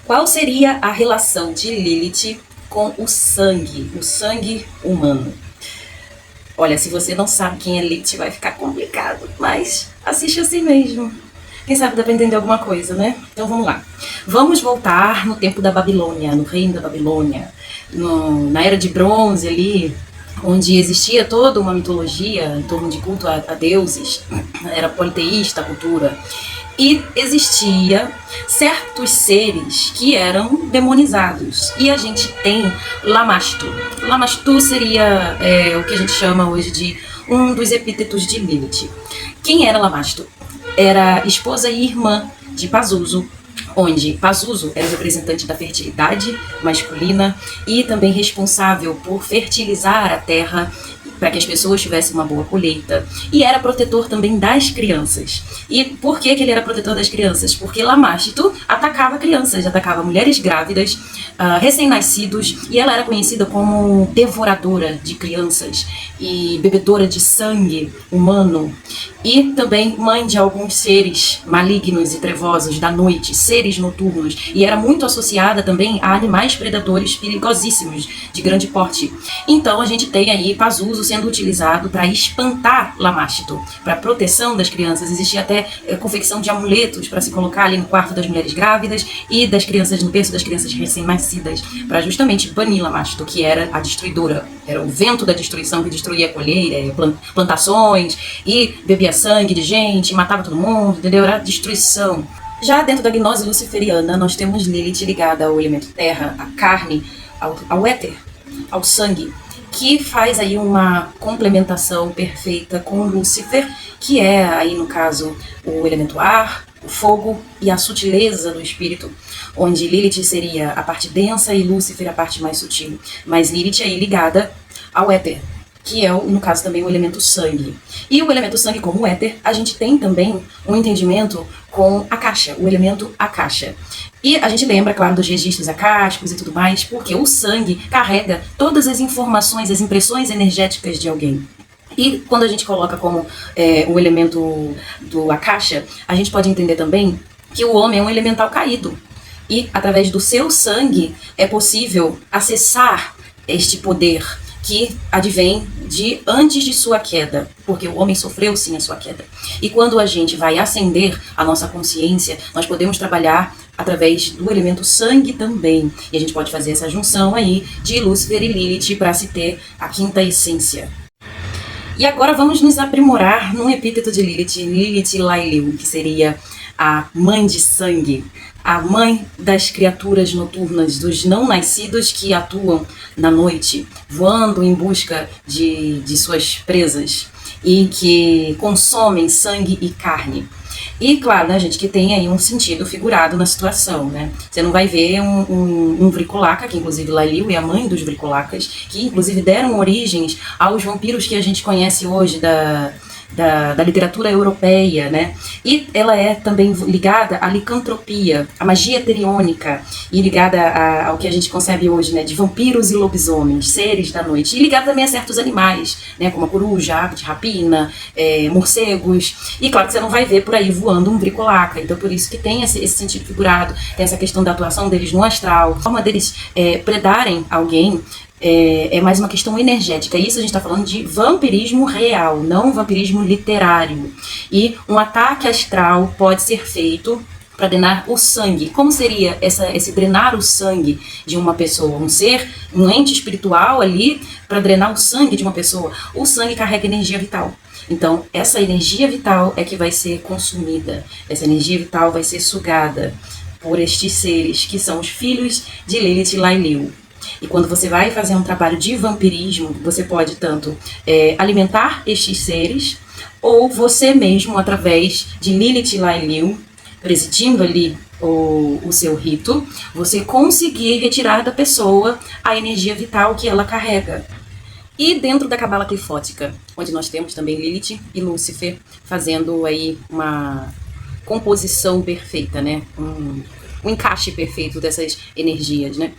Qual seria a relação de Lilith com o sangue humano? Olha, se você não sabe quem é Lilith, vai ficar complicado, mas assiste assim mesmo. Quem sabe dá pra entender alguma coisa, né? Então vamos lá. Vamos voltar no tempo da Babilônia, no reino da Babilônia, na era de bronze ali, onde existia toda uma mitologia em torno de culto a deuses, era politeísta a cultura. E existia certos seres que eram demonizados. E a gente tem Lamashtu. Lamashtu seria o que a gente chama hoje de um dos epítetos de Lilith. Quem era Lamashtu? Era esposa e irmã de Pazuzu, onde Pazuzu era o representante da fertilidade masculina e também responsável por fertilizar a terra para que as pessoas tivessem uma boa colheita. E era protetor também das crianças. E por que ele era protetor das crianças? Porque Lamashtu atacava crianças, atacava mulheres grávidas, recém-nascidos, e ela era conhecida como devoradora de crianças e bebedora de sangue humano. E também mãe de alguns seres malignos e trevosos da noite, seres noturnos. E era muito associada também a animais predadores perigosíssimos, de grande porte. Então a gente tem aí Pazuzu sendo utilizado para espantar Lamashtu, para proteção das crianças. Existia até confecção de amuletos para se colocar ali no quarto das mulheres grávidas e das crianças, no berço das crianças recém-nascidas, para justamente banir Lamashtu, que era a destruidora. Era o vento da destruição que destruía a colheita, plantações e bebia sangue de gente, matava todo mundo, entendeu? Era destruição. Já dentro da gnose luciferiana, nós temos Lilith ligada ao elemento terra, à carne, ao éter, ao sangue, que faz aí uma complementação perfeita com Lúcifer, que é aí no caso o elemento ar, o fogo e a sutileza do espírito, onde Lilith seria a parte densa e Lúcifer a parte mais sutil, mas Lilith aí ligada ao éter, que é, no caso, também o elemento sangue. E o elemento sangue, como o éter, a gente tem também um entendimento com a caixa, o elemento Akasha. E a gente lembra, claro, dos registros acásticos e tudo mais, porque o sangue carrega todas as informações, as impressões energéticas de alguém. E quando a gente coloca como o elemento do Akasha, a gente pode entender também que o homem é um elemental caído. E, através do seu sangue, é possível acessar este poder que advém de antes de sua queda, porque o homem sofreu sim a sua queda. E quando a gente vai acender a nossa consciência, nós podemos trabalhar através do elemento sangue também. E a gente pode fazer essa junção aí de Lúcifer e Lilith para se ter a quinta essência. E agora vamos nos aprimorar num epíteto de Lilith, Lilith Lailiu, que seria a mãe de sangue, a mãe das criaturas noturnas, dos não nascidos que atuam na noite, voando em busca de suas presas e que consomem sangue e carne. E claro, né, gente, que tem aí um sentido figurado na situação, né? Você não vai ver um vricolaca, que inclusive Lailiu é a mãe dos vricolacas, que inclusive deram origens aos vampiros que a gente conhece hoje da literatura europeia, né? E ela é também ligada à licantropia, à magia teriônica, e ligada ao que a gente concebe hoje, né, de vampiros e lobisomens, seres da noite, e ligada também a certos animais, né, como a coruja, ave de rapina, morcegos, e claro que você não vai ver por aí voando um vricolaca, então por isso que tem esse sentido figurado, tem essa questão da atuação deles no astral, a forma deles predarem alguém, é mais uma questão energética. Isso a gente está falando de vampirismo real, não vampirismo literário. E um ataque astral pode ser feito para drenar o sangue. Como seria esse drenar o sangue de uma pessoa? Um ente espiritual ali para drenar o sangue de uma pessoa. O sangue carrega energia vital. Então, essa energia vital é que vai ser consumida. Essa energia vital vai ser sugada por estes seres que são os filhos de Lilith Lailiu. E quando você vai fazer um trabalho de vampirismo, você pode tanto alimentar estes seres, ou você mesmo, através de Lilith Lailiu, presidindo ali o seu rito, você conseguir retirar da pessoa a energia vital que ela carrega. E dentro da cabala clifótica, onde nós temos também Lilith e Lúcifer fazendo aí uma composição perfeita, né? Um encaixe perfeito dessas energias, né?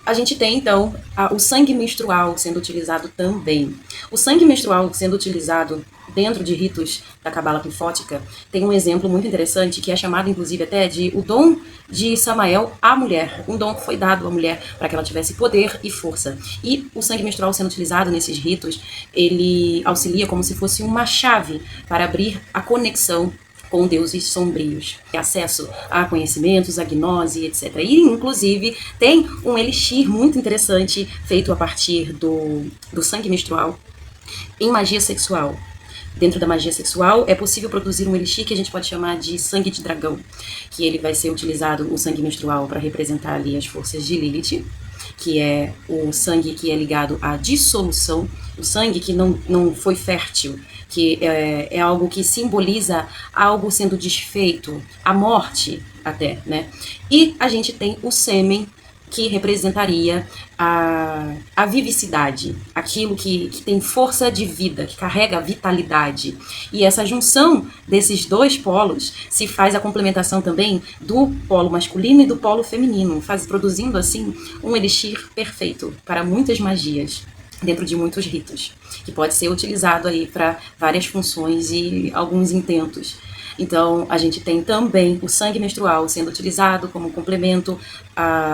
A gente tem, então, o sangue menstrual sendo utilizado também. O sangue menstrual sendo utilizado dentro de ritos da cabala pifótica, tem um exemplo muito interessante que é chamado, inclusive, até de o dom de Samael à mulher. Um dom que foi dado à mulher para que ela tivesse poder e força. E o sangue menstrual sendo utilizado nesses ritos, ele auxilia como se fosse uma chave para abrir a conexão com deuses sombrios, acesso a conhecimentos, a gnose, etc. E, inclusive, tem um elixir muito interessante feito a partir do sangue menstrual em magia sexual. Dentro da magia sexual, é possível produzir um elixir que a gente pode chamar de sangue de dragão, que ele vai ser utilizado, o sangue menstrual, para representar ali as forças de Lilith, que é o sangue que é ligado à dissolução, o sangue que não foi fértil, que é algo que simboliza algo sendo desfeito, a morte até, né? E a gente tem o sêmen, que representaria a vivicidade, aquilo que tem força de vida, que carrega a vitalidade. E essa junção desses dois polos se faz a complementação também do polo masculino e do polo feminino, produzindo assim um elixir perfeito para muitas magias, dentro de muitos ritos, que pode ser utilizado aí para várias funções e alguns intentos. Então, a gente tem também o sangue menstrual sendo utilizado como complemento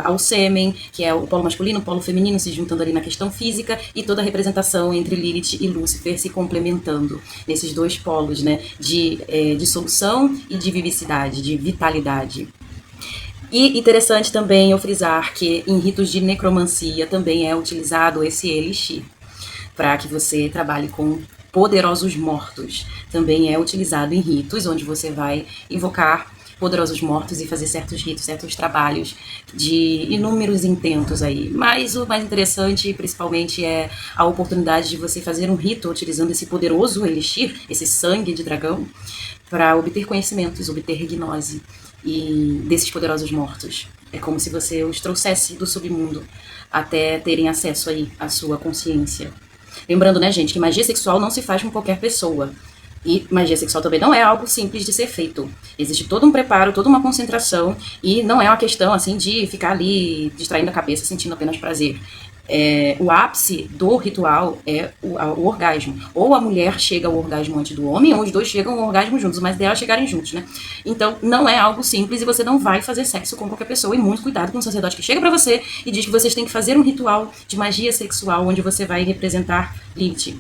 ao sêmen, que é o polo masculino, o polo feminino se juntando ali na questão física, e toda a representação entre Lilith e Lúcifer se complementando nesses dois polos, né, de dissolução e de vivicidade, de vitalidade. E interessante também eu frisar que em ritos de necromancia também é utilizado esse elixir, para que você trabalhe com poderosos mortos. Também é utilizado em ritos, onde você vai invocar poderosos mortos e fazer certos ritos, certos trabalhos de inúmeros intentos aí. Mas o mais interessante, principalmente, é a oportunidade de você fazer um rito utilizando esse poderoso elixir, esse sangue de dragão, para obter conhecimentos, obter gnose e desses poderosos mortos. É como se você os trouxesse do submundo até terem acesso aí à sua consciência. Lembrando, né, gente, que magia sexual não se faz com qualquer pessoa. E magia sexual também não é algo simples de ser feito. Existe todo um preparo, toda uma concentração, e não é uma questão, assim, de ficar ali distraindo a cabeça, sentindo apenas prazer. O ápice do ritual é o orgasmo. Ou a mulher chega ao orgasmo antes do homem, ou os dois chegam ao orgasmo juntos, mas ideal é chegarem juntos, né? Então, não é algo simples e você não vai fazer sexo com qualquer pessoa. E muito cuidado com o sacerdote que chega pra você e diz que vocês têm que fazer um ritual de magia sexual onde você vai representar Lilith.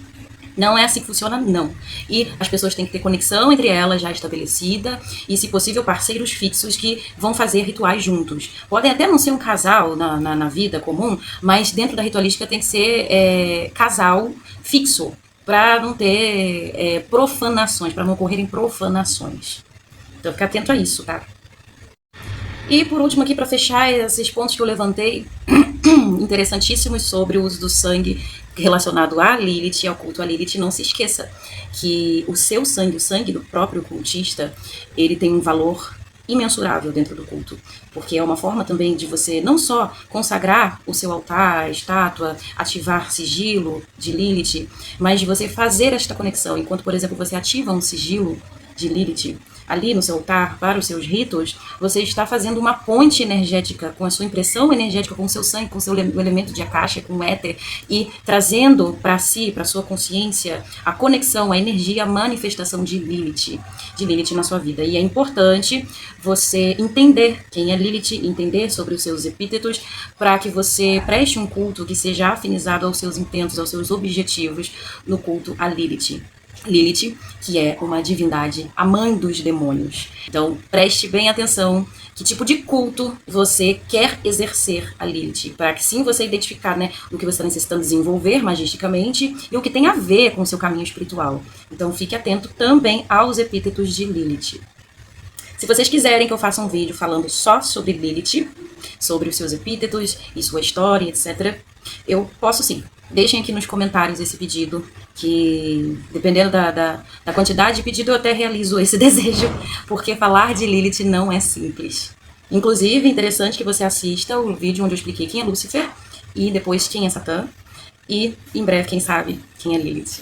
Não é assim que funciona, não. E as pessoas têm que ter conexão entre elas já estabelecida e, se possível, parceiros fixos que vão fazer rituais juntos. Podem até não ser um casal na vida comum, mas dentro da ritualística tem que ser casal fixo, para não ter profanações, para não ocorrerem profanações. Então fica atento a isso, tá? E por último aqui, para fechar esses pontos que eu levantei, interessantíssimos sobre o uso do sangue relacionado a Lilith e ao culto a Lilith, não se esqueça que o seu sangue, o sangue do próprio cultista, ele tem um valor imensurável dentro do culto, porque é uma forma também de você não só consagrar o seu altar, a estátua, ativar sigilo de Lilith, mas de você fazer esta conexão. Enquanto, por exemplo, você ativa um sigilo de Lilith ali no seu altar para os seus ritos, você está fazendo uma ponte energética com a sua impressão energética, com o seu sangue, com o seu elemento de akasha, com o éter, e trazendo para si, para a sua consciência, a conexão, a energia, a manifestação de Lilith na sua vida. E é importante você entender quem é Lilith, entender sobre os seus epítetos, para que você preste um culto que seja afinizado aos seus intentos, aos seus objetivos no culto a Lilith. Lilith, que é uma divindade, a mãe dos demônios. Então, preste bem atenção que tipo de culto você quer exercer a Lilith, para que sim você identificar, né, o que você está necessitando desenvolver magisticamente e o que tem a ver com o seu caminho espiritual. Então, fique atento também aos epítetos de Lilith. Se vocês quiserem que eu faça um vídeo falando só sobre Lilith, sobre os seus epítetos e sua história, etc., eu posso sim. Deixem aqui nos comentários esse pedido, que dependendo da quantidade de pedido eu até realizo esse desejo, porque falar de Lilith não é simples. Inclusive, é interessante que você assista o vídeo onde eu expliquei quem é Lúcifer, e depois quem é Satã, e em breve, quem sabe, quem é Lilith.